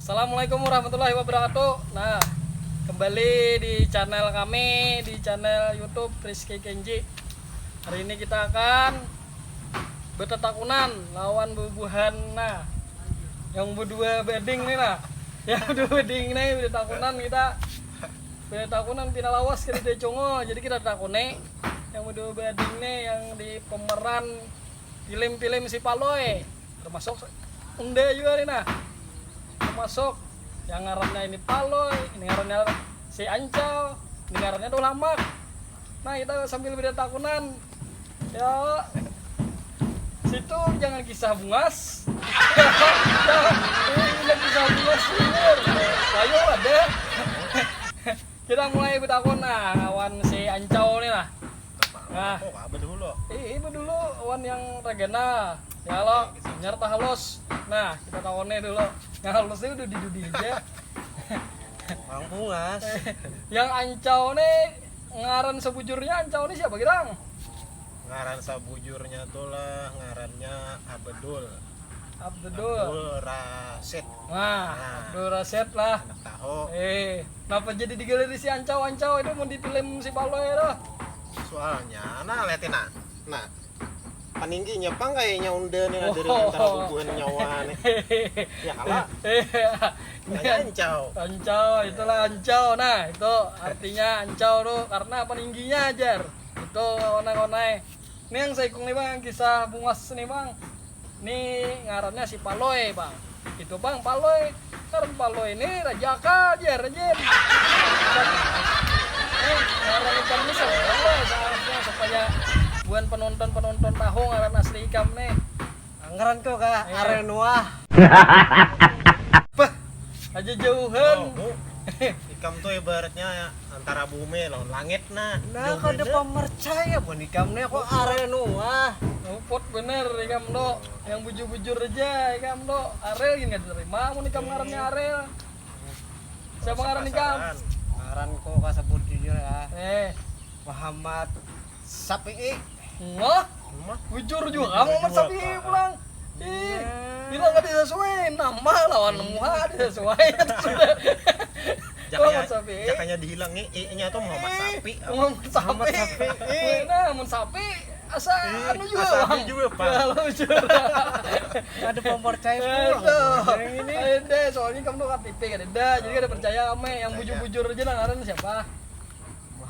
Assalamualaikum warahmatullahi wabarakatuh. Nah, kembali di channel kami, di channel YouTube Rizky Kenji. Hari ini kita akan bertetakunan lawan bubuhan. Nah, yang berdua beding nih lah. Yang berdua beding nih bertetakunan kita. Bertetakunan tidak lawas ke di Congo. Jadi kita takune yang berdua beding nih yang di pemeran film-film si Paloy. Termasuk Unde juga nih nah. Termasuk yang ngarannya ini Paloy, ini ngarannya si Ancau, ini ngarannya Dolamak. Nah kita sambil bertakunan ya situ jangan kisah bungas. Jangan kisah bungas ayo ada. Kita mulai bertakun nah awan si Ancau nih lah. Nah, dulu awan yang regena ya lo nyerta halus. Nah kita takonnya dulu yang halusnya udah didudi aja. Bang Bungas. Yang Ancau nih ngaran sebujurnya Ancau nih siapa girang? Ngaran sabujurnya tuh lah ngarannya Abdul Rasid. Nah, Abdul Rasid lah. Anak tahu. Kenapa jadi digaleri si Ancau itu mau di film si Paloy dah? Soalnya, nah liatin nah paningginya pang kayaknya Unde nih ada antara bubuhan nyawa nih. Ya kalah. Ancau. Itulah Ancau. Nah, itu artinya Ancau tuh karena peningginya ajar. Itu onai-onai. Ini yang saya ikut nih bang, kisah bungas nih bang. Ini ngarannya si Paloy bang. Itu bang Paloy. Karena Paloy ini Rajaka ajar. Ngaran ikan ini seharusnya supaya buat penonton tahu ngaran asli ikam nih. Ngaran kok kak Arenuah. Bah, aja jauhan. Ikam tuh ibaratnya antara bumi lawan langit nah. Nah, kalau ada pemercaya bukan ikam nih kok Arenuah. Upot bener ikam do. Yang bujur-bujur aja ikam do. Arel gini enggak terima mun ikam ngarannya Arel. Siapa ngaran ikam? Ngaran kok kasebut jujur ya. Muhammad Sapi'i. Wah, bujur juga kamu Muhammad Sapi'i pulang. Bilang gak disesuaiin nama lawan muha disesuaiin sudah. Muhammad Sapi'i. Jakanya dihilangin E-nya tuh Muhammad Sapi. Muhammad Sapi'i. Nah, Muhammad Sapi'i asa anu juga bang. Juga Pak. Ada pemercaya pulang. Ini ada soalnya kamu tuh KTP kan ada. Jadi ada percaya ame yang bujur-bujur aja lah ngaran siapa?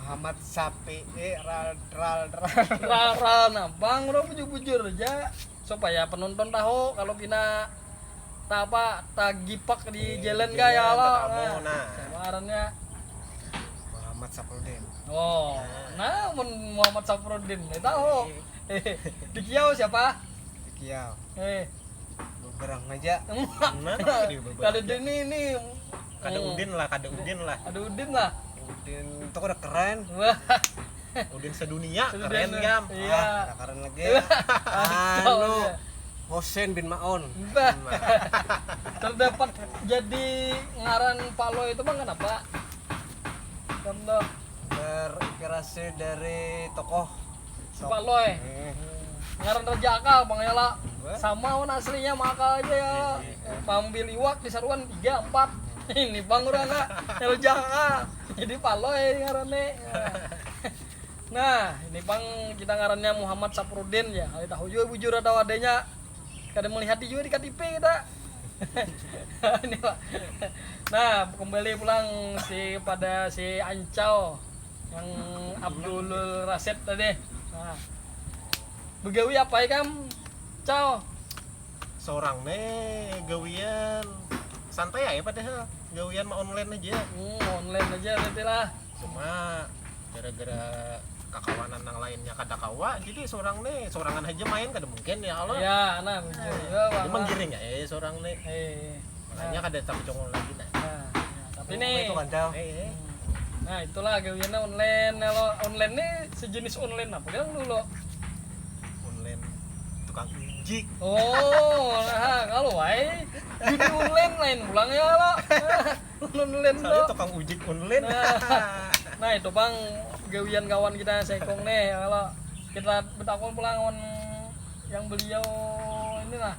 Muhammad Sapi'i ral nah bang udah bujur aja supaya penonton tahu kalau kita gipak di jalan gaya lo ngarannya Muhammad Saprudin. Nah Muhammad Saprudin tahu. Di Kiau siapa? Di Kiau. Beberang aja. Kada ini Kada Udin lah. Ada Udin lah. Udin itu udah keren. Udin sedunia keren gam. Iya. Keren lagi. Hussein bin Maun. Terdapat jadi ngaran Paloy itu bang kenapa? Contoh terinspirasi dari tokoh Paloy. Ngaran Rajaka bang ya lah. Sama wan aslinya maka aja ya. Pambil iwak di saruan 3, 4. Ini bang udah enggak Rajaka. Jadi Paloy ngarannya. Nah, ini bang kita ngarannya Muhammad Saprudin ya. Kali tahu juga bujur atau adanya. Kadang melihat juga di KTP kita. Ini Pak. Nah, kembali pulang pada si Ancau yang Abdul Rasid tadi. Nah, begawi apa ya kam? Cau. Seorang nih gawian santai ya padahal gawian mah online aja. Online aja berarti lah. Cuma gara-gara kakawanan yang lainnya kada kawa jadi sorangan aja main kada mungkin ya Allah. Ya, nah bujur juga bang. Dia menggiring ya seorang nih. Makanya kada tak congol lagi nah. Tapi nih. Itu kandang. Nah, itulah gawiannya online. Kalau online nih sejenis online apa kan dulu? Online tukang ujik. Nah kalau wae judi online lain pulang ya lo. Online Saya tukang ujik online. Nah itu bang gawian kawan kita sekong nih kalau kita bertakon pulang yang beliau inilah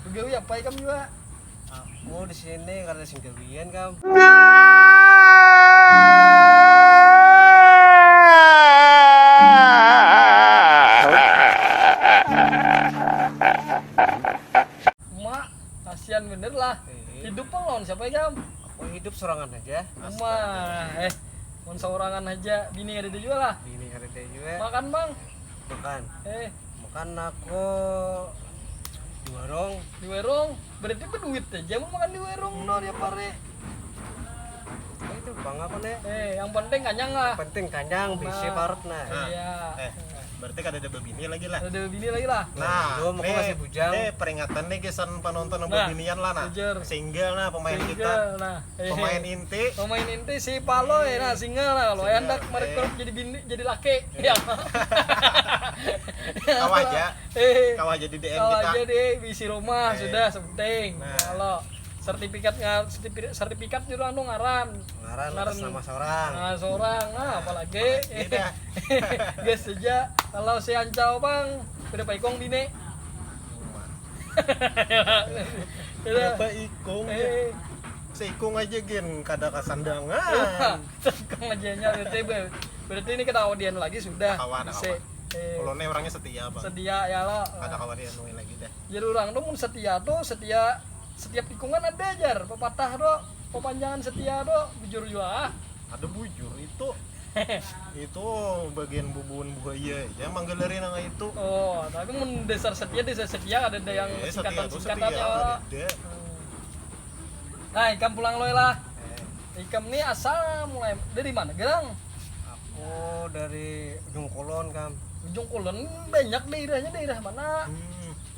begawi apa ya kamu juga Aku di sini karena sing gawian kam. Mak, kasihan bener lah. Hidup lawan siapa ya, Gam? Aku hidup sorangan aja. Mah, mun seorangan aja, bini ada juga lah. Ini ada dia juga. Makan, Bang. Makan. Makan aku di warung. Di warung, berarti berduit aja mau makan di warung no dia pare. Itu bang apa nih? Yang penting kanyang lah. Penting kanyang bisi parut nah. Iya. Berarti kada ada bebini lagi lah. Ada bini lagi lah. Nah, belum, aku masih bujang. Peringatan nih kisan penonton yang Nah, bebinian lah nah. jujur. Single nah pemain kita. Single, nah. Pemain inti. Pemain inti si Paloy nah single lah kalau Single, hendak merekrut jadi bini jadi laki. Ya. Kau aja. Kau aja di DM Kalau kita. aja deh visi rumah sudah sepenting. Nah. Kalau sertifikat juga anu ngaran Atas nama seorang. nah seorang apalagi Iya. guys saja kalau si Ancau bang udah paikong bini Berapa ikung? eh Seikung aja gen kada kasandangan. paikong aja nya berarti ini kita audian lagi sudah Kawan. Si, Kalau orangnya setia bang. sedia ya lo Kada kawan dia nungguin lagi dah. jadi orang tuh mun setia tuh setiap tikungan ada ajar pepatah do pepanjangan setia do bujur juga Ada bujur itu. Itu bagian bubun buaya ya manggaleri nang itu. oh tapi mun dasar setia ada yang Setia tuh setia singkatannya ada. nah ikam pulang loy lah ikam nih asal mulai dari mana gerang Aku dari Ujung Kulon kam. ujung kulon banyak daerah mana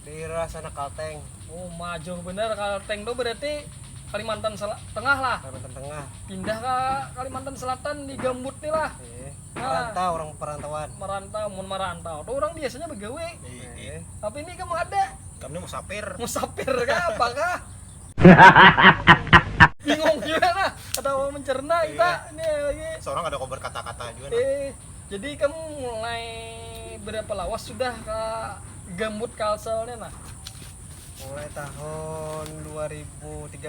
Daerah sana Kalteng. oh maju bener Kalteng tuh berarti Kalimantan Tengah lah Kalimantan Tengah. pindah ke Kalimantan Selatan di Gambut nih lah Merantau orang perantauan. merantau tuh orang biasanya begawe Iya. tapi ini kamu ada Kamu musafir. musafir kah apakah bingung juga lah atau mencerna kita ini lagi Seorang ada kober kata-kata juga. jadi kamu mulai berapa lawas sudah ke Gambut Kalselnya nah Mulai tahun 2013.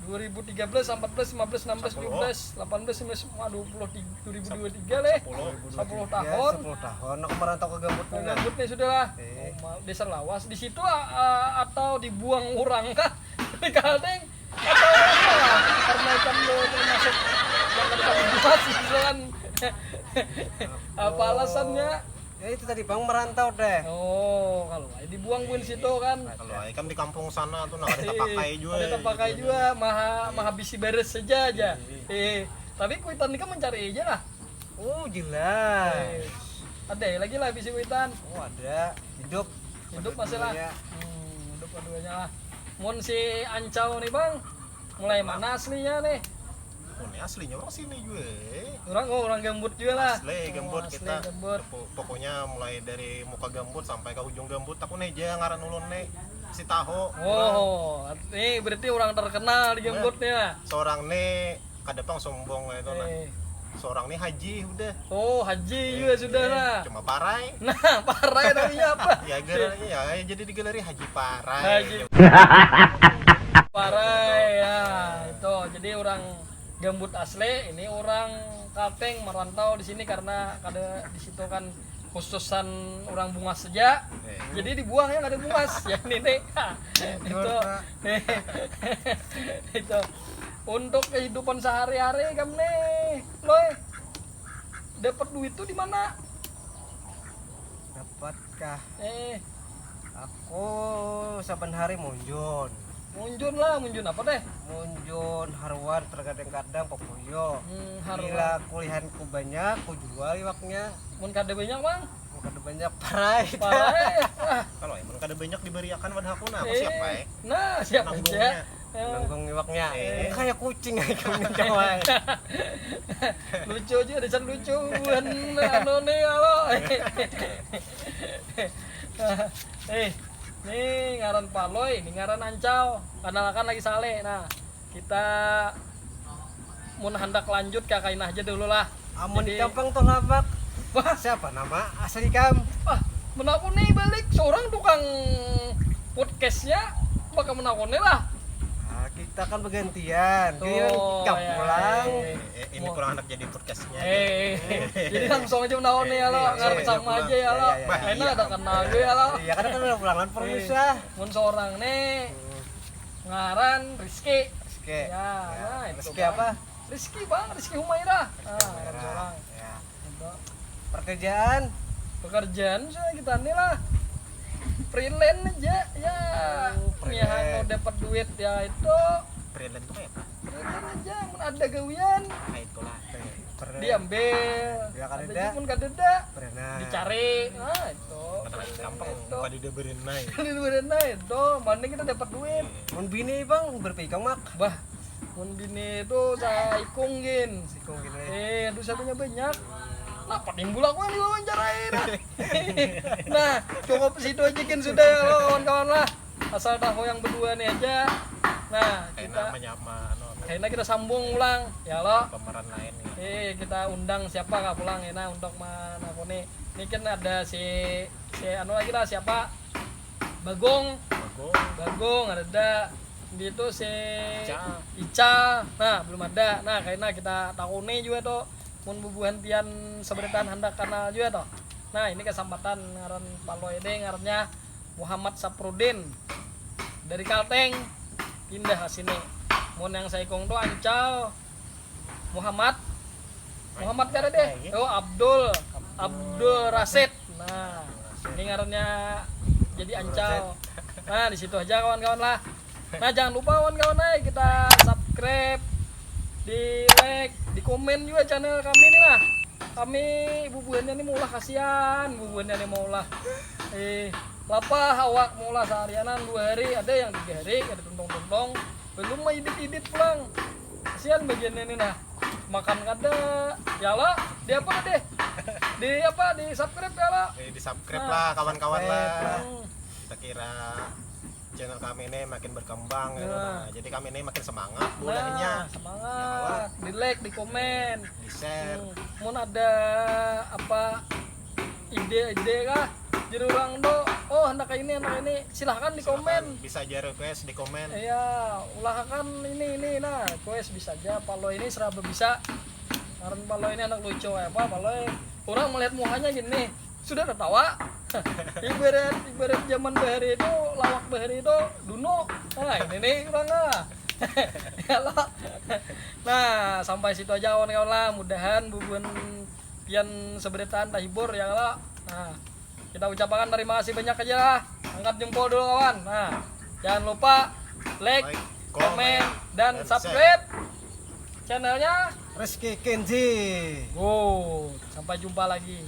2013, 14, 15, 16, 17, 18, 19, 20, 2023 leh 10 tahun 10 tahun aku merantau ke Gambut ke nih. Gambut nih sudah lah desa lawas di situ atau dibuang orang kah di Kalteng atau apa karena ikan lo termasuk yang ada dibuat kan apa alasannya Ya itu tadi bang merantau deh. oh kalau dibuang pun situ kan Kalau Aikam di kampung sana tuh nah ada terpakai juga. ada terpakai juga maha bisi beres saja tapi kuitan ini kan mencari aja lah Oh jelas. ada lagi lah bisi kuitan Oh ada. Hidup masih lah Dua-duanya. hidup keduanya lah mun si Ancau nih bang mulai mana aslinya nih Oh, ini aslinya orang sini juga. orang Gambut juga lah Asli Gambut asli kita. Gambut. Pokoknya mulai dari muka Gambut sampai ke ujung Gambut. Aku nih aja ngaran ulun nih si Taho. oh ini berarti orang terkenal di Gambut nih lah Seorang nih kadepang sombong itu nah. Seorang nih haji udah. oh haji juga sudah lah Cuma parai. nah parah namanya apa Ya jadi digelari Haji Parai. Haji Parai ya itu jadi orang Gambut asli ini orang Kalteng merantau di sini karena ada di situ kan khususan orang bungas saja jadi dibuang ya nggak ada bungas ya ini nih itu itu untuk kehidupan sehari-hari kamu nih loy dapat duit tuh di mana dapatkah? Aku saban hari munjun munjun apa deh munjun haruan terkadang-kadang papuyo. haruan. Bila kulihanku banyak ku jual iwaknya. mun kada banyak bang Kada banyak parai. Kalau emang kada banyak diberiakan wadah aku nah, aku siapa ya? Nah, siap aja. Nanggung iwaknya. Kayak kucing aja kamu jawab. Lucu aja, ada lucu anu nih halo. Nih ngaran Paloy, ini ngaran Ancau. Kenalkan lagi Sale. Nah, kita mun hendak lanjut ke kainah aja dulu lah. Amun di kampung tuh lapak. Wah, Siapa nama asli kamu? menakuni balik seorang tukang podcastnya bakal menakuni lah kita kan bergantian. Tuh, Giliran kamu ya, pulang. Ini kurang anak jadi podcastnya. Jadi langsung aja menawan nih ya lo, ngarep sama aja ya lo. Iya, iya, Enak ada kenal gue ya lo. Iya kan udah pulangan permisah. Mun seorang nih ngaran Rizky. Oke. Ya, nah itu. Rizky Bang. apa? Rizky bang, Rizky Humaira. Ngaran seorang. Ya. Itu. Pekerjaan Pekerjaan saya kita nih lah. Freelance aja ya. freelance. Kalau dapat duit ya itu Freelance tuh kayak apa? freelance aja. Mun ada gawian Nah itulah. diambil. Ya, kan Ada ada. pun kadeda pernah. dicari. Nah itu. Karena gampang Itu. pada diberin naik. Kali berenang itu, mending kita dapat duit. Mun bini bang berpegang mak. Bah, mun bini itu saya ikungin. Sikung gini. Aduh saya punya banyak. Nah, paling gula aku yang diwawancarain. Nah, cukup situ aja kan sudah ya lo, kawan-kawan lah. Asal tahu yang berdua nih aja. Nah, Kayak kita namanya apa? kayaknya kita sambung ulang ya lo. Pemeran lain nih. Kita undang siapa nggak pulang ya untuk mana aku nih. Ini kan ada si anu lagi lah siapa? Bagong. Bagong ada di itu si Ica. Nah, belum ada. Nah, kayaknya kita tahu nih juga tuh mun bubuhan pian seberetan hendak kanal juga tuh. Nah, ini kesempatan ngaran Palo ini ngarannya Muhammad Saprudin. Dari Kalteng pindah ke sini. Mun yang saya kong tuh Ancal Muhammad kare deh. Oh, Abdul Rasid. Nah, ini ngarannya jadi Ancal. Nah, di situ aja kawan-kawan lah. Nah, jangan lupa kawan-kawan kita subscribe, di like, di komen juga channel kami nih lah. Kami bubuhannya nih maulah kasihan, bubuhannya nih maulah. Lapah awak maulah seharianan 2 hari, ada yang 3 hari, ada tuntong-tuntong. Belum mah idit-idit pulang. Kasihan bagian ini nah. Makan kada, ya lah, di apa deh? Di subscribe ya lah. Di subscribe lah kawan-kawan lah. Hmm. Kita kira channel kami ini makin berkembang gitu. Nah. Nah, jadi kami ini makin semangat Nah, bulahnya. semangat, di like, di komen. Di share. Mau ada apa ide-ide kah? Jadi orang tuh, oh hendak ini, silahkan di komen. Bisa aja request di komen. Iya, ulahkan ini, nah, request bisa aja. Palo ini seraba bisa. Karena Palo ini anak lucu kayak apa? Palo orang melihat mukanya gini, sudah ketawa. ibarat zaman bahari itu, lawak bahari itu Duno. Nah, ini nih orang lah. Ya lah. Nah, sampai situ aja kawan-kawan lah. Mudahan bubuhan pian seberitaan tahibur ya lah. Nah, kita ucapkan terima kasih banyak aja lah. Angkat jempol dulu kawan. Nah, jangan lupa like, komen, dan subscribe channelnya Rizky Kenji. Sampai jumpa lagi.